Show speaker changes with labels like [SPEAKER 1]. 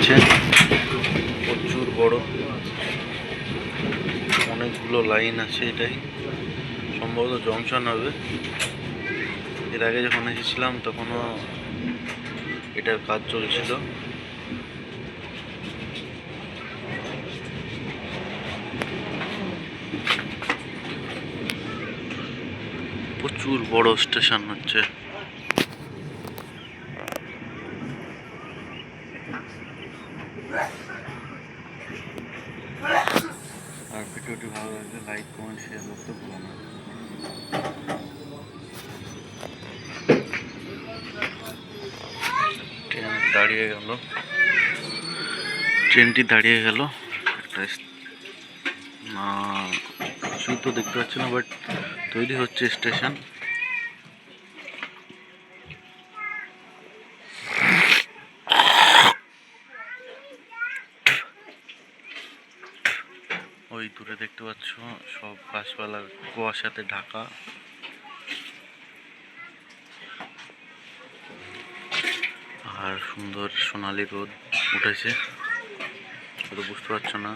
[SPEAKER 1] হচ্ছে, প্রচুর বড়, অনেকগুলো লাইন আছে। এটাই সম্ভবত জংশন হবে। এর আগে যখন এসেছিলাম তখনও এটার কাজ চলছিল। প্রচুর বড় স্টেশন হচ্ছে। আর ভিডিওটি ভালো লাগলে লাইক, কমেন্ট, শেয়ার করতে ভুলো না। ট্রেনটি দাঁড়িয়ে গেল। একটা কিছু তো দেখতে পাচ্ছি না, বাট তৈরি হচ্ছে স্টেশন। ওই দূরে দেখতে পাচ্ছ সব গাছপালার কুয়াশাতে ঢাকা। আর সুন্দর সোনালি রোদ উঠেছে, বুঝতে পারছো না।